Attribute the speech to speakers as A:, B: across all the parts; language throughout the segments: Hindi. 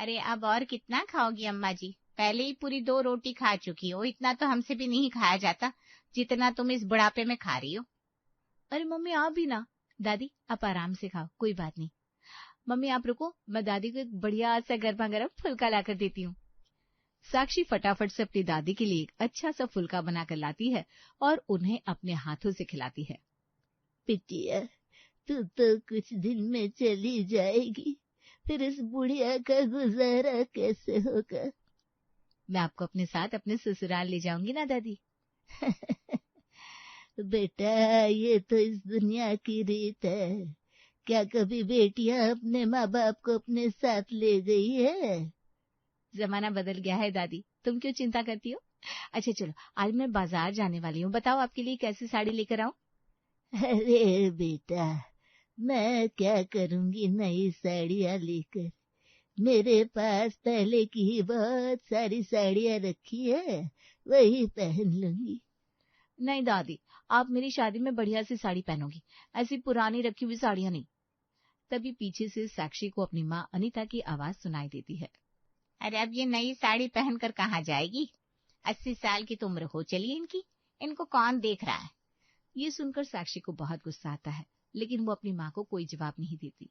A: अरे अब और कितना खाओगी अम्मा जी? पहले ही पूरी 2 रोटी खा चुकी हो। इतना तो हमसे भी नहीं खाया जाता जितना तुम इस बुढ़ापे में खा रही हो।
B: अरे मम्मी आप भी ना। दादी आप आराम से खाओ, कोई बात नहीं। मम्मी आप रुको, मैं दादी को एक बढ़िया सा गर्मा गर्म फुल्का लाकर देती हूँ। साक्षी फटाफट से अपनी दादी के लिए एक अच्छा सा फुल्का बनाकर लाती है और उन्हें अपने हाथों से खिलाती है।
C: बिटिया, तू तो कुछ दिन में चली जाएगी, फिर इस बुढ़िया का गुजारा कैसे होगा?
B: मैं आपको अपने साथ अपने ससुराल ले जाऊंगी ना दादी।
C: बेटा, ये तो इस दुनिया की रीत है। क्या कभी बेटियां अपने माँ बाप को अपने साथ ले गई है?
B: जमाना बदल गया है दादी, तुम क्यों चिंता करती हो? अच्छा चलो, आज मैं बाजार जाने वाली हूँ, बताओ आपके लिए कैसी साड़ी लेकर आऊं?
C: अरे बेटा, मैं क्या करूंगी नई साड़ियाँ लेकर? मेरे पास पहले की ही बहुत सारी साड़ियाँ रखी है, वही पहन लूंगी।
B: नहीं दादी, आप मेरी शादी में बढ़िया सी साड़ी पहनोगी, ऐसी पुरानी रखी हुई साड़ियां नहीं। तभी पीछे से साक्षी को अपनी माँ अनीता की आवाज सुनाई देती है।
A: अरे अब ये नई साड़ी पहनकर कहाँ जाएगी? 80 साल की तो उम्र हो चली इनकी। इनको कौन देख रहा है?
B: ये सुनकर साक्षी को बहुत गुस्सा आता है, लेकिन वो अपनी माँ को कोई जवाब नहीं देती।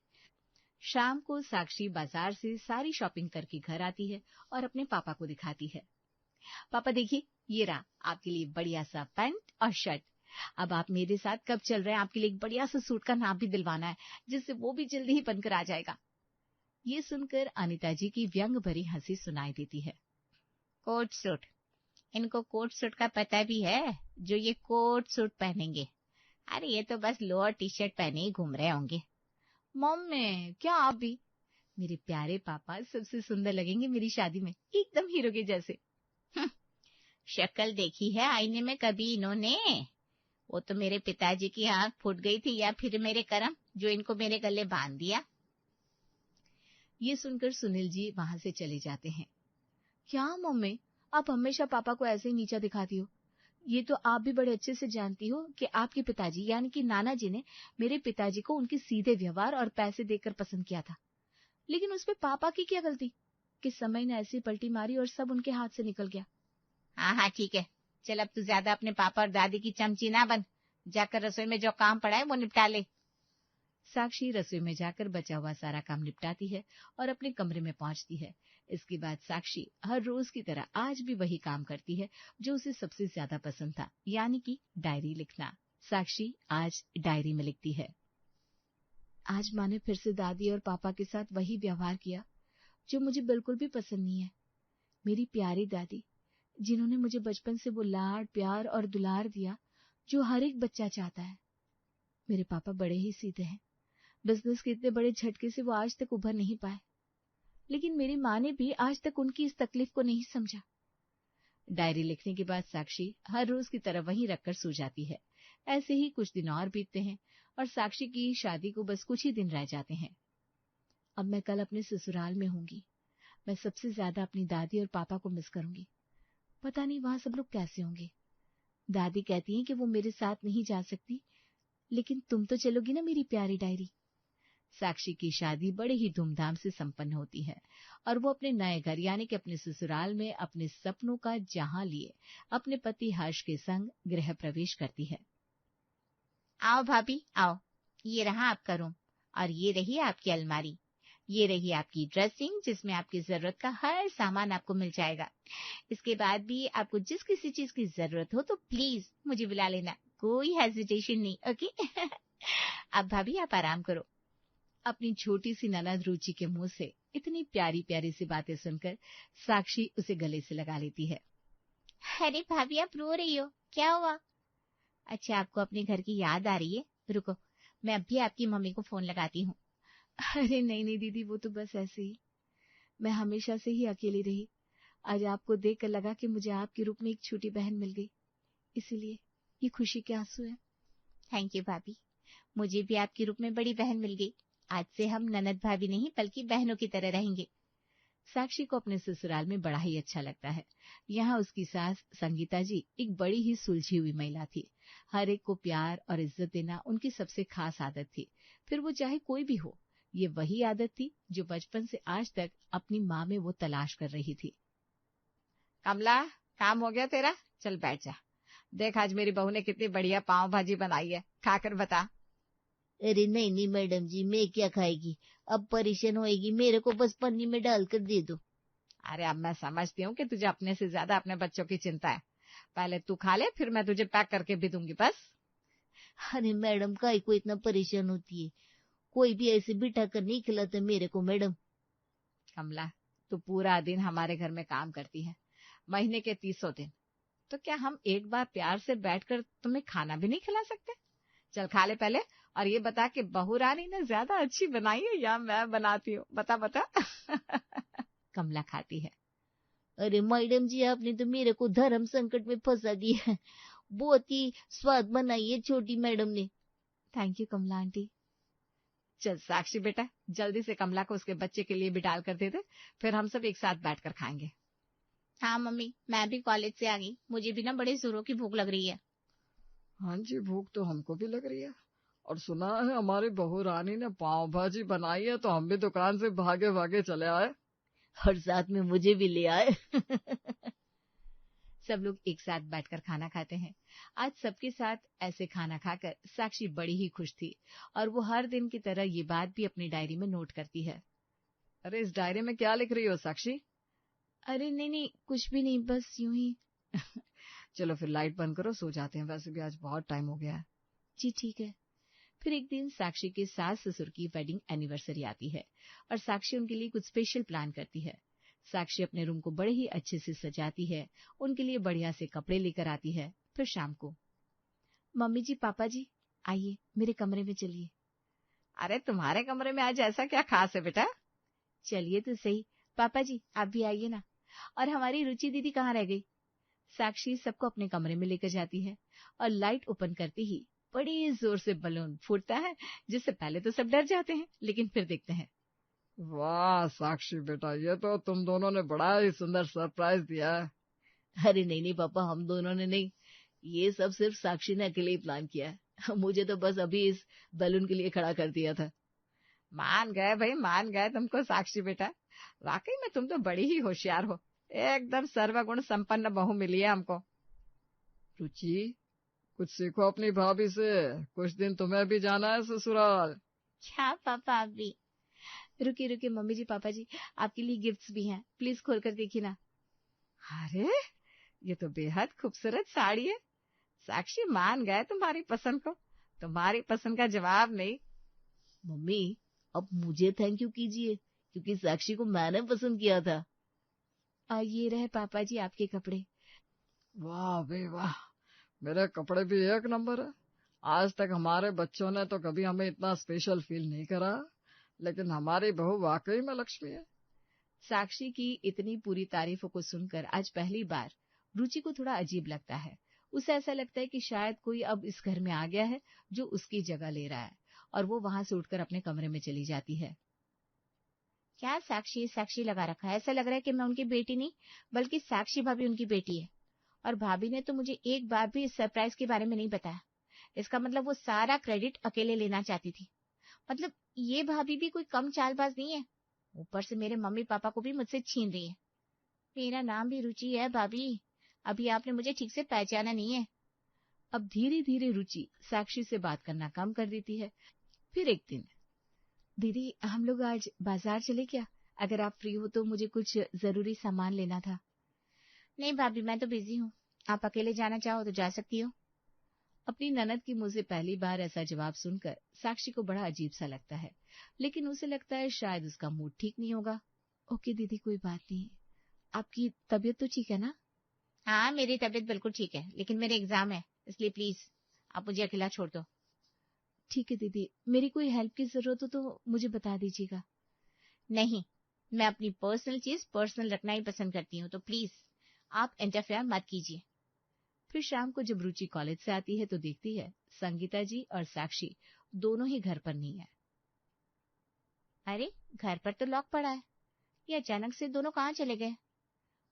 B: शाम को साक्षी बाजार से सारी शॉपिंग करके घर आती है और अपने पापा को दिखाती है। पापा देखिए, ये रहा आपके लिए बढ़िया सा पैंट और शर्ट। अब आप मेरे साथ कब चल रहे हैं? आपके लिए एक बढ़िया सा सूट का नाप भी दिलवाना है, जिससे वो भी जल्दी ही बनकर आ जाएगा। ये सुनकर अनिता जी की व्यंग भरी हंसी सुनाई देती है।
A: Coat suit? इनको कोट सूट का पता भी है, जो ये कोट सूट पहनेंगे? अरे ये तो बस लोअर टी शर्ट पहने ही घूम रहे होंगे।
B: मम्मी क्या आप भी? मेरे प्यारे पापा सबसे सुंदर लगेंगे मेरी शादी में, एकदम हीरो के जैसे।
A: शक्ल देखी है आईने में कभी इन्होंने? वो तो मेरे पिताजी की आंख फूट गई थी, या फिर मेरे कर्म जो इनको मेरे गले बांध दिया।
B: ये सुनकर सुनील जी वहां से चले जाते हैं। क्या मम्मी, आप हमेशा पापा को ऐसे ही नीचा दिखाती हो? ये तो आप भी बड़े अच्छे से जानती हो कि आपके पिताजी यानी कि नाना जी ने मेरे पिताजी को उनके सीधे व्यवहार और पैसे देकर पसंद किया था। लेकिन उसमें पापा की क्या गलती कि समय ने ऐसी पलटी मारी और सब उनके हाथ से निकल गया।
A: हाँ हाँ ठीक है, चल अब तू ज्यादा अपने पापा और दादी की चमची ना बन। जाकर रसोई में जो काम पड़ा है वो निपटा ले।
B: साक्षी रसोई में जाकर बचा हुआ सारा काम निपटाती है और अपने कमरे में पहुंचती है। इसके बाद साक्षी हर रोज की तरह आज भी वही काम करती है जो उसे सबसे ज्यादा पसंद था, यानी कि डायरी लिखना। साक्षी आज डायरी में लिखती है। आज माँ ने फिर से दादी और पापा के साथ वही व्यवहार किया जो मुझे बिल्कुल भी पसंद नहीं है। मेरी प्यारी दादी, जिन्होंने मुझे बचपन से वो लाड प्यार और दुलार दिया जो हर एक बच्चा चाहता है। मेरे पापा बड़े ही सीधे हैं, बिजनेस के इतने बड़े झटके से वो आज तक उभर नहीं पाए, लेकिन मेरी माँ ने भी आज तक उनकी इस तकलीफ को नहीं समझा। डायरी लिखने के बाद साक्षी हर रोज की तरह वहीं रखकर सो जाती है। ऐसे ही कुछ दिन और बीतते हैं और साक्षी की शादी को बस कुछ ही दिन रह जाते हैं। अब मैं कल अपने ससुराल में होंगी। मैं सबसे ज्यादा अपनी दादी और पापा को मिस करूंगी। पता नहीं वहां सब लोग कैसे होंगे। दादी कहती हैं कि वो मेरे साथ नहीं जा सकती, लेकिन तुम तो चलोगी ना मेरी प्यारी डायरी। साक्षी की शादी बड़े ही धूमधाम से संपन्न होती है और वो अपने नए घर यानी कि अपने ससुराल में अपने सपनों का जहां लिए अपने पति हर्ष के संग गृह प्रवेश करती है।
A: आओ भाभी आओ, ये रहा आपका रूम और ये रही आपकी अलमारी। ये रही आपकी ड्रेसिंग जिसमें आपकी जरूरत का हर सामान आपको मिल जाएगा। इसके बाद भी आपको जिस किसी चीज की जरूरत हो तो प्लीज मुझे बुला लेना, कोई हेजिटेशन नहीं। ओके अब भाभी आप आराम करो।
B: अपनी छोटी सी ननद रुचि के मुंह से इतनी प्यारी प्यारी सी बातें सुनकर साक्षी उसे गले से लगा लेती है।
A: अरे भाभी आप रो रही हो, क्या हुआ? अच्छा आपको अपने घर की याद आ रही है? रुको मैं अभी आपकी मम्मी को फोन लगाती हूँ।
B: अरे नहीं नहीं दीदी, वो तो बस ऐसे ही। मैं हमेशा से ही अकेली रही। आज आपको देखकर लगा कि मुझे आपके रूप में एक छोटी बहन मिल गई, इसीलिए ये खुशी के आंसू है।
A: थैंक यू भाभी, मुझे भी आपके रूप में बड़ी बहन मिल गई। आज से हम ननद भाभी नहीं बल्कि बहनों की तरह रहेंगे।
B: साक्षी को अपने ससुराल में बड़ा ही अच्छा लगता है। यहाँ उसकी सास संगीता जी एक बड़ी ही सुलझी हुई महिला थी। हर एक को प्यार और इज्जत देना उनकी सबसे खास आदत थी, फिर वो चाहे कोई भी हो। ये वही आदत थी जो बचपन से आज तक अपनी माँ में वो तलाश कर रही थी।
A: कमला, काम हो गया तेरा? चल बैठ जा। देख आज मेरी बहू ने कितनी बढ़िया पाव भाजी बनाई है, खाकर बता।
C: अरे नहीं नहीं मैडम जी, मैं क्या खाएगी, अब परेशान होएगी, मेरे को बस पन्नी में डालकर दे दो।
A: अरे अब मैं समझती हूँ कि तुझे अपने से ज्यादा अपने बच्चों की चिंता है। पहले तू खा ले, फिर मैं तुझे पैक करके भी दूंगी बस।
C: अरे मैडम काहे को इतना परेशान होती है, कोई भी ऐसे बिठा कर नहीं खिलाता मेरे को मैडम।
A: कमला, तू पूरा दिन हमारे घर में काम करती है, महीने के 300 दिन, तो क्या हम एक बार प्यार से बैठकर तुम्हें खाना भी नहीं खिला सकते? चल खा ले पहले, और ये बता कि बहू रानी ने ज्यादा अच्छी बनाई है या मैं बनाती हूँ, बता बता।
B: कमला खाती है।
C: अरे मैडम जी, आपने तो मेरे को धर्म संकट में फंसा दिया, बहुत ही स्वाद बनाई है छोटी मैडम ने।
B: Thank you Kamala aunty.
A: चल साक्षी बेटा, जल्दी से कमला को उसके बच्चे के लिए भी डाल कर दे दे, फिर हम सब एक साथ बैठकर खाएंगे।
B: हाँ मम्मी, मैं भी कॉलेज से आ गई, मुझे भी ना बड़े जोरों की भूख लग रही है।
D: हाँ जी, भूख तो हमको भी लग रही है, और सुना है हमारी बहू रानी ने पाव भाजी बनाई है, तो हम भी दुकान से भागे भागे चले आए,
C: और साथ में मुझे भी ले आए।
B: सब लोग एक साथ बैठकर खाना खाते हैं। आज सबके साथ ऐसे खाना खाकर साक्षी बड़ी ही खुश थी, और वो हर दिन की तरह ये बात भी अपनी डायरी में नोट करती है।
D: अरे इस डायरी में क्या लिख रही हो साक्षी?
B: अरे नहीं, कुछ भी नहीं, बस यूं ही।
D: चलो फिर लाइट बंद करो, सो जाते हैं, वैसे भी आज बहुत टाइम हो गया है।
B: जी ठीक है। फिर एक दिन साक्षी के सास ससुर की वेडिंग एनिवर्सरी आती है, और साक्षी उनके लिए कुछ स्पेशल प्लान करती है। साक्षी अपने रूम को बड़े ही अच्छे से सजाती है, उनके लिए बढ़िया से कपड़े लेकर आती है। फिर शाम को, मम्मी जी पापा जी आइए मेरे कमरे में चलिए।
A: अरे तुम्हारे कमरे में आज ऐसा क्या खास है बेटा?
B: चलिए तो सही, पापा जी आप भी आइए ना। और हमारी रुचि दीदी कहाँ रह गई? साक्षी सबको अपने कमरे में लेकर जाती है, और लाइट ओपन करते ही बड़ी जोर से बलून फूटता है, जिससे पहले तो सब डर जाते हैं, लेकिन फिर देखते हैं।
D: वाह साक्षी बेटा, ये तो तुम दोनों ने बड़ा ही सुंदर सरप्राइज दिया है।
C: अरे नहीं पापा, हम दोनों ने नहीं, ये सब सिर्फ साक्षी ने अकेले ही प्लान किया है। मुझे तो बस अभी इस बैलून के लिए खड़ा कर दिया था।
A: मान गए भाई, मान गए तुमको साक्षी बेटा, वाकई में तुम तो बड़ी ही होशियार हो, एकदम सर्वगुण संपन्न बहू मिली है हमको।
D: रुचि, कुछ सीखो अपनी भाभी से, कुछ दिन तुम्हें भी जाना है ससुराल।
B: क्या पापा आप भी? रुकिए मम्मी जी पापा जी, आपके लिए गिफ्ट्स भी हैं, प्लीज खोल कर देखिए ना।
A: अरे ये तो बेहद खूबसूरत साड़ी है। साक्षी मान गए तुम्हारी पसंद को, तुम्हारी पसंद का जवाब नहीं।
C: मम्मी अब मुझे थैंक यू कीजिए, क्योंकि साक्षी को मैंने पसंद किया था।
B: ये रहे पापा जी आपके कपड़े।
D: वाह बे वाह, मेरे कपड़े भी एक नंबर है। आज तक हमारे बच्चों ने तो कभी हमें इतना स्पेशल फील नहीं करा, लेकिन हमारी बहू वाकई में लक्ष्मी है।
B: साक्षी की इतनी पूरी तारीफों को सुनकर आज पहली बार रुचि को थोड़ा अजीब लगता है। उसे ऐसा लगता है कि शायद कोई अब इस घर में आ गया है जो उसकी जगह ले रहा है, और वो वहां से उठकर अपने कमरे में चली जाती है। क्या साक्षी लगा रखा है, ऐसा लग रहा है कि मैं उनकी बेटी नहीं बल्कि साक्षी भाभी उनकी बेटी है, और भाभी ने तो मुझे एक बार भी इस सरप्राइज के बारे में नहीं बताया। इसका मतलब वो सारा क्रेडिट अकेले लेना चाहती थी। मतलब ये भाभी भी कोई कम चालबाज नहीं है, ऊपर से मेरे मम्मी पापा को भी मुझसे छीन रही है। मेरा नाम भी रुचि है भाभी, अभी आपने मुझे ठीक से पहचाना नहीं है। अब धीरे धीरे रुचि साक्षी से बात करना कम कर देती है। फिर एक दिन, दीदी हम लोग आज बाजार चले क्या? अगर आप फ्री हो तो मुझे कुछ जरूरी सामान लेना था।
A: नहीं भाभी, मैं तो बिजी हूँ, आप अकेले जाना चाहो तो जा सकती हो।
B: अपनी ननद की मुंह से पहली बार ऐसा जवाब सुनकर साक्षी को बड़ा अजीब सा लगता है, लेकिन उसे लगता है शायद उसका मूड ठीक नहीं होगा। ओके दीदी, कोई बात नहीं, आपकी तबीयत तो ठीक है ना?
A: हाँ मेरी तबीयत बिल्कुल ठीक है, लेकिन मेरे एग्जाम है, इसलिए प्लीज आप मुझे अकेला छोड़ दो।
B: ठीक है दीदी, मेरी कोई हेल्प की जरूरत हो तो मुझे बता दीजिएगा।
A: नहीं, मैं अपनी पर्सनल चीज पर्सनल रखना ही पसंद करती हूँ, तो प्लीज आप इंटरफेयर मत कीजिए।
B: फिर शाम को जब रुचि कॉलेज से आती है तो देखती है संगीता जी और साक्षी दोनों ही घर पर नहीं है।
A: अरे घर पर तो लॉक पड़ा है, ये अचानक से दोनों कहाँ चले गए?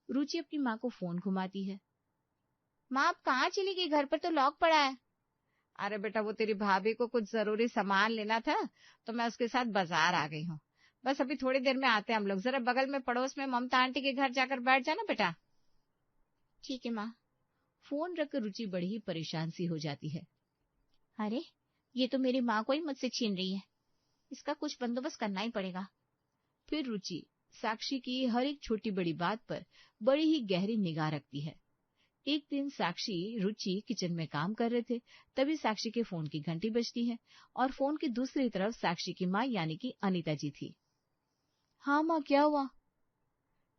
B: रुचि अपनी माँ को फोन घुमाती है।
A: माँ आप कहाँ चली गई, घर पर तो लॉक पड़ा है। अरे बेटा वो तेरी भाभी को कुछ जरूरी सामान लेना था तो मैं उसके साथ बाजार आ गई हूँ। बस अभी थोड़ी देर में आते हैं हम लोग। जरा बगल में पड़ोस में ममता आंटी के घर जाकर बैठ जाना बेटा। ठीक है माँ।
B: फोन रखकर रुचि बड़ी ही परेशान सी हो जाती है।
A: अरे ये तो मेरी माँ को ही मुझसे छीन रही है, इसका कुछ बंदोबस्त करना ही पड़ेगा।
B: फिर रुचि साक्षी की हर एक छोटी बड़ी बात पर बड़ी ही गहरी निगाह रखती है। एक दिन साक्षी रुचि किचन में काम कर रहे थे, तभी साक्षी के फोन की घंटी बजती है और फोन की दूसरी तरफ साक्षी की माँ यानी कि अनीता जी थी। हाँ माँ, क्या हुआ?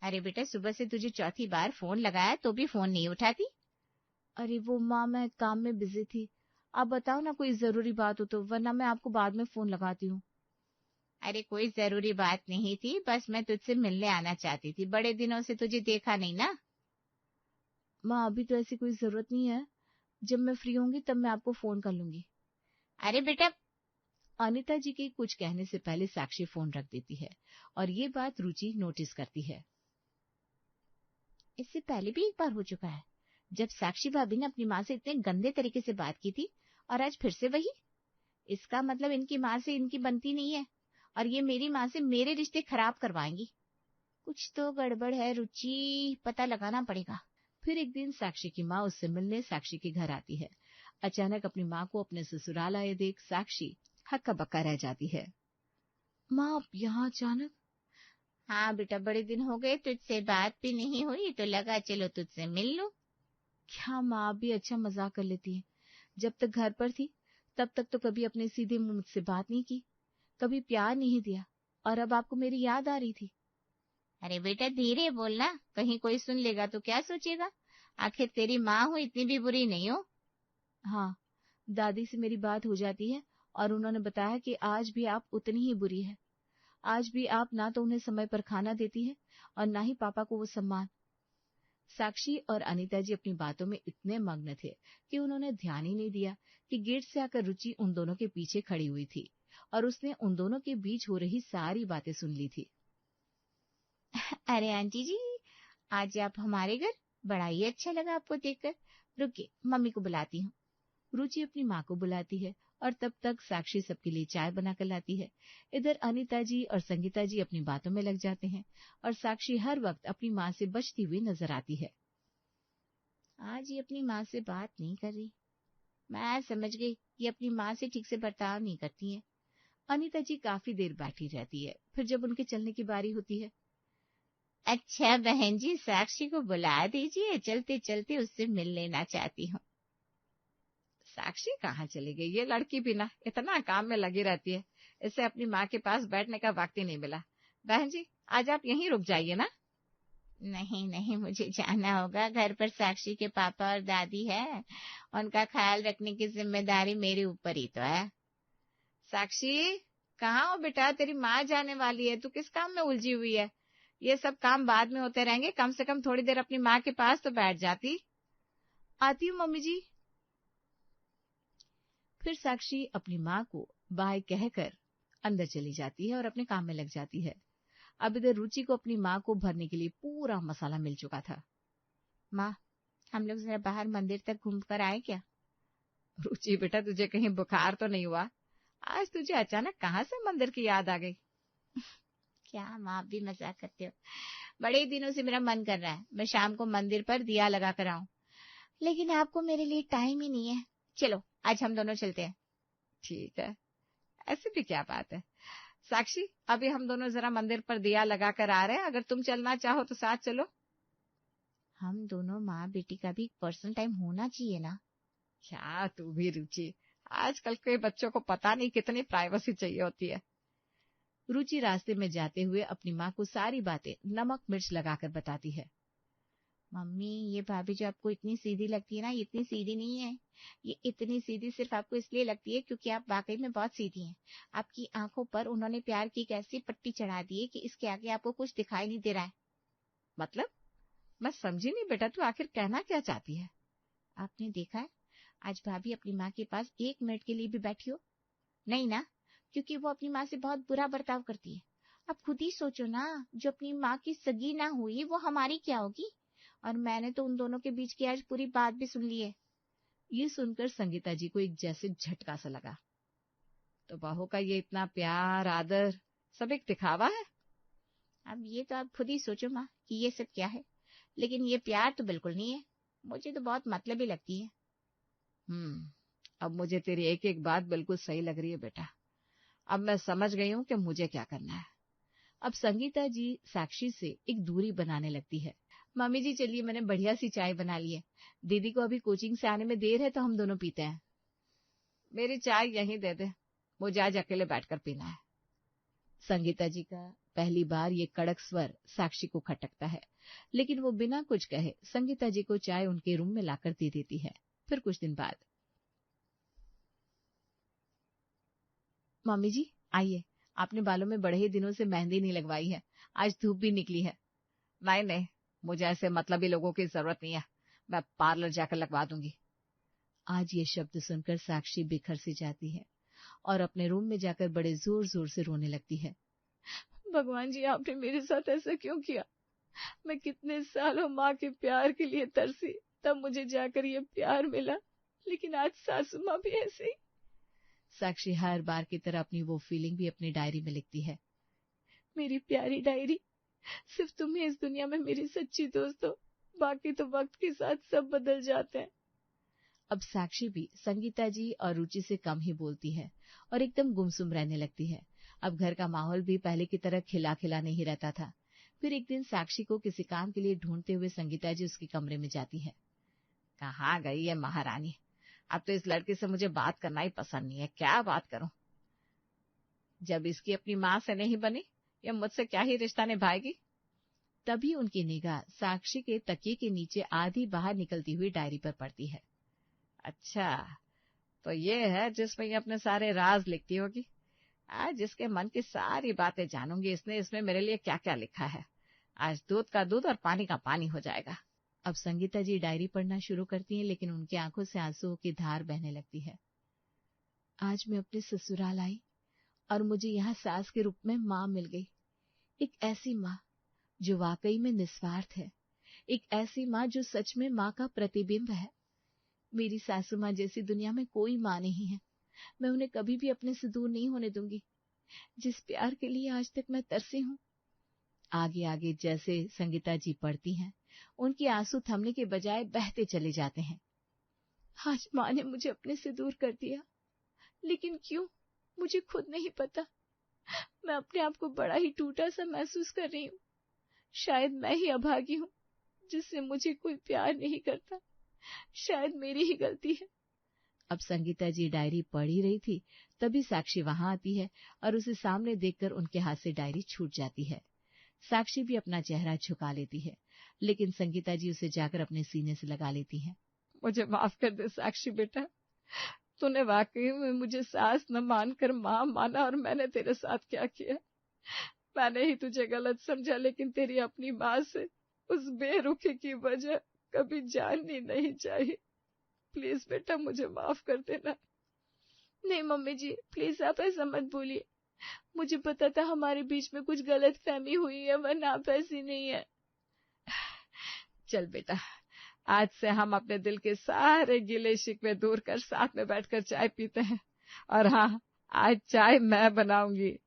A: अरे बेटा सुबह से तुझे चौथी बार फोन लगाया तो भी फोन नहीं उठाती।
B: अरे वो माँ, मैं काम में बिजी थी। आप बताओ ना, कोई जरूरी बात हो तो, वरना मैं आपको बाद में फोन लगाती हूँ।
A: अरे कोई जरूरी बात नहीं थी, बस मैं तुझसे मिलने आना चाहती थी, बड़े दिनों से तुझे देखा नहीं ना।
B: माँ अभी तो ऐसी कोई जरूरत नहीं है, जब मैं फ्री होंगी तब मैं आपको फोन कर लूंगी।
A: अरे बेटा।
B: अनीता जी के कुछ कहने से पहले साक्षी फोन रख देती है और ये बात रुचि नोटिस करती है।
A: इससे पहले भी एक बार हो चुका है, जब साक्षी भाभी ने अपनी माँ से इतने गंदे तरीके से बात की थी, और आज फिर से वही। इसका मतलब इनकी माँ से इनकी बनती नहीं है और ये मेरी माँ से मेरे रिश्ते खराब करवाएंगी। कुछ तो गड़बड़ है रुचि, पता लगाना पड़ेगा।
B: फिर एक दिन साक्षी की माँ उससे मिलने साक्षी के घर आती है। अचानक अपनी माँ को अपने ससुराल आए देख साक्षी हक्का बक्का रह जाती है। माँ आप यहाँ अचानक?
A: हाँ बेटा, बड़े दिन हो गए, तुझसे बात भी नहीं हुई तो लगा चलो तुझसे मिल लो।
B: क्या माँ भी अच्छा मजाक कर लेती है। जब तक घर पर थी तब तक तो कभी अपने सीधे मुंह मुझसे बात नहीं की, कभी प्यार नहीं दिया, और अब आपको मेरी याद आ रही थी।
A: अरे बेटा धीरे बोलना, कहीं कोई सुन लेगा तो क्या सोचेगा। आखिर तेरी माँ हो, इतनी भी बुरी नहीं हो।
B: हाँ, दादी से मेरी बात हो जाती है और उन्होंने बताया कि आज भी आप उतनी ही बुरी है। आज भी आप ना तो उन्हें समय पर खाना देती है और ना ही पापा को वो सम्मान। साक्षी और अनीता जी अपनी बातों में इतने मग्न थे कि उन्होंने ध्यान ही नहीं दिया कि गेट से आकर रुचि उन दोनों के पीछे खड़ी हुई थी और उसने उन दोनों के बीच हो रही सारी बातें सुन ली थी।
A: अरे आंटी जी, आज आप हमारे घर, बड़ा ही अच्छा लगा आपको देखकर। रुकिए, मम्मी को बुलाती हूँ।
B: रुचि अपनी माँ को बुलाती है और तब तक साक्षी सबके लिए चाय बनाकर लाती है। इधर अनीता जी और संगीता जी अपनी बातों में लग जाते हैं और साक्षी हर वक्त अपनी माँ से बचती हुई नजर आती है।
A: आज ये अपनी माँ से बात नहीं कर रही, मैं समझ गई ये अपनी माँ से ठीक से बर्ताव नहीं करती है।
B: अनीता जी काफी देर बैठी रहती है, फिर जब उनके चलने की बारी होती है,
A: अच्छा बहन जी, साक्षी को बुला दीजिए, चलते चलते उससे मिल लेना चाहती हूँ।
B: साक्षी कहाँ चली गई? ये लड़की भी ना इतना काम में लगी रहती है, इसे अपनी माँ के पास बैठने का वक्त ही नहीं मिला। बहन जी आज आप यहीं रुक जाइए ना।
A: नहीं नहीं, मुझे जाना होगा, घर पर साक्षी के पापा और दादी है, उनका ख्याल रखने की जिम्मेदारी मेरे ऊपर ही तो है।
B: साक्षी कहाँ हो बेटा? तेरी माँ जाने वाली है, तू किस काम में उलझी हुई है? ये सब काम बाद में होते रहेंगे, कम से कम थोड़ी देर अपनी माँ के पास तो बैठ जाती। आती हूँ मम्मी जी। फिर साक्षी अपनी माँ को बाय कहकर अंदर चली जाती है और अपने काम में लग जाती है। अब इधर रुचि को अपनी माँ को भरने के लिए पूरा मसाला मिल चुका था।
A: माँ, हम लोग जरा बाहर मंदिर तक घूम कर आए क्या?
B: रुचि बेटा, तुझे कहीं बुखार तो नहीं हुआ? आज तुझे अचानक कहाँ से मंदिर की याद आ गई?
A: क्या माँ, आप भी मजाक करते हो। बड़े दिनों से मेरा मन कर रहा है मैं शाम को मंदिर पर दिया लगा कर आऊं, लेकिन आपको मेरे लिए टाइम ही नहीं है। चलो आज हम दोनों चलते हैं।
B: ठीक है, ऐसी भी क्या बात है। साक्षी अभी हम दोनों जरा मंदिर पर दिया लगा कर आ रहे हैं, अगर तुम चलना चाहो तो साथ चलो।
A: हम दोनों माँ बेटी का भी पर्सनल टाइम होना चाहिए ना।
B: क्या तू भी रुचि, आजकल के बच्चों को पता नहीं कितनी प्राइवेसी चाहिए होती है। रुचि रास्ते में जाते हुए अपनी माँ को सारी बातें नमक मिर्च लगाकर बताती है।
A: मम्मी, ये भाभी जो आपको इतनी सीधी लगती है ना, ये इतनी सीधी नहीं है। ये इतनी सीधी सिर्फ आपको इसलिए लगती है क्योंकि आप वाकई में बहुत सीधी हैं। आपकी आंखों पर उन्होंने प्यार की एक ऐसी पट्टी चढ़ा दी है कि इसके आगे आपको कुछ दिखाई नहीं दे रहा है।
B: मतलब? मैं समझी नहीं बेटा, तू आखिर कहना क्या चाहती है?
A: आपने देखा है आज भाभी अपनी माँ के पास 1 मिनट के लिए भी बैठी हो? नहीं ना, क्योंकि वो अपनी माँ से बहुत बुरा बर्ताव करती है। आप खुद ही सोचो ना, जो अपनी माँ की सगी ना हुई वो हमारी क्या होगी। और मैंने तो उन दोनों के बीच की आज पूरी बात भी सुन ली है।
B: ये सुनकर संगीता जी को एक जैसे झटका सा लगा। तो बहू का ये इतना प्यार आदर सब एक दिखावा है?
A: अब ये तो आप खुद ही सोचो माँ कि ये सब क्या है, लेकिन ये प्यार तो बिल्कुल नहीं है, मुझे तो बहुत मतलबी लगती है।
B: अब मुझे तेरी एक एक बात बिल्कुल सही लग रही है बेटा। अब मैं समझ गई हूँ कि मुझे क्या करना है। अब संगीता जी साक्षी से एक दूरी बनाने लगती है।
A: मम्मी जी चलिए, मैंने बढ़िया सी चाय बना ली है, दीदी को अभी कोचिंग से आने में देर है तो हम दोनों पीते हैं।
B: मेरी चाय यहीं दे दे, मुझे आज अकेले बैठकर पीना है। संगीता जी का पहली बार ये कड़क स्वर साक्षी को खटकता है, लेकिन वो बिना कुछ कहे संगीता जी को चाय उनके रूम में लाकर दे देती है। फिर कुछ दिन बाद,
A: मम्मी जी आइए, आपने बालों में बड़े ही दिनों से मेहंदी नहीं लगवाई है, आज धूप भी निकली है।
B: नहीं, मुझे ऐसे मतलबी लोगों की जरूरत नहीं है, मैं पार्लर जाकर लगवा दूंगी। आज ये शब्द सुनकर साक्षी बिखर सी जाती है और अपने रूम में जाकर बड़े जोर जोर से रोने लगती है।
A: भगवान जी, आपने मेरे साथ ऐसा क्यों किया? मैं कितने सालों माँ के प्यार के लिए तरसी, तब मुझे जाकर ये प्यार मिला, लेकिन आज सासू माँ भी ऐसे ही।
B: साक्षी हर बार की तरह अपनी वो फीलिंग भी अपनी डायरी में लिखती है।
A: मेरी प्यारी डायरी, सिर्फ तुम ही इस दुनिया में मेरी सच्ची दोस्त हो, बाकी तो वक्त के साथ सब बदल जाते हैं।
B: अब साक्षी भी संगीता जी और रुचि से कम ही बोलती है और एकदम गुमसुम रहने लगती है। अब घर का माहौल भी पहले की तरह खिला खिला नहीं रहता था। फिर एक दिन साक्षी को किसी काम के लिए ढूंढते हुए संगीता जी उसके कमरे में जाती है।
D: कहाँ गई है महारानी? अब तो इस लड़के से मुझे बात करना ही पसंद नहीं है, क्या बात करूं? जब इसकी अपनी माँ से नहीं बनी, ये मुझसे क्या ही रिश्ता निभाएगी?
B: तभी उनकी निगाह साक्षी के तकिए के नीचे आधी बाहर निकलती हुई डायरी पर पड़ती है।
D: अच्छा, तो ये है जिसमें ये अपने सारे राज लिखती होगी। आज इसके मन की सारी बातें जानूंगी, इसने इसमें मेरे लिए क्या क्या लिखा है। आज दूध का दूध और पानी का पानी हो जाएगा।
B: अब संगीता जी डायरी पढ़ना शुरू करती हैं, लेकिन उनकी आंखों से आंसुओं की धार बहने लगती है। आज मैं अपने ससुराल आई और मुझे यहाँ सास के रूप में माँ मिल गई। एक ऐसी माँ जो वाकई में निस्वार्थ है, एक ऐसी माँ जो सच में माँ का प्रतिबिंब है। मेरी सासू माँ जैसी दुनिया में कोई माँ नहीं है। मैं उन्हें कभी भी अपने से दूर नहीं होने दूंगी। जिस प्यार के लिए आज तक मैं तरसी हूँ। आगे आगे जैसे संगीता जी पढ़ती हैं, उनके आंसू थमने के बजाय बहते चले जाते हैं। आज माँ ने मुझे अपने से दूर कर दिया, लेकिन क्यों, मुझे खुद नहीं पता। मैं अपने आप को बड़ा ही टूटा सा महसूस कर रही हूँ। शायद मैं ही अभागी हूँ जिससे मुझे कोई प्यार नहीं करता। शायद मेरी ही गलती है। अब संगीता जी डायरी पढ़ ही रही थी, तभी साक्षी वहां आती है और उसे सामने देखकर उनके हाथ से डायरी छूट जाती है। साक्षी भी अपना चेहरा झुका लेती है, लेकिन संगीता जी उसे जाकर अपने सीने से लगा लेती हैं।
D: मुझे माफ कर दे साक्षी बेटा, तूने वाकई में मुझे सास न मानकर माँ माना और मैंने तेरे साथ क्या किया। मैंने ही तुझे गलत समझा, लेकिन तेरी अपनी माँ से उस बेरुखी की वजह कभी जाननी नहीं चाहिए। प्लीज बेटा मुझे माफ कर देना।
A: नहीं मम्मी जी, प्लीज आप ऐसा मत बोलिए। मुझे पता था हमारे बीच में कुछ गलत फहमी हुई है, वरना आप ऐसी नहीं है।
D: चल बेटा, आज से हम अपने दिल के सारे गिले शिकवे दूर कर साथ में बैठकर चाय पीते हैं। और हाँ, आज चाय मैं बनाऊंगी।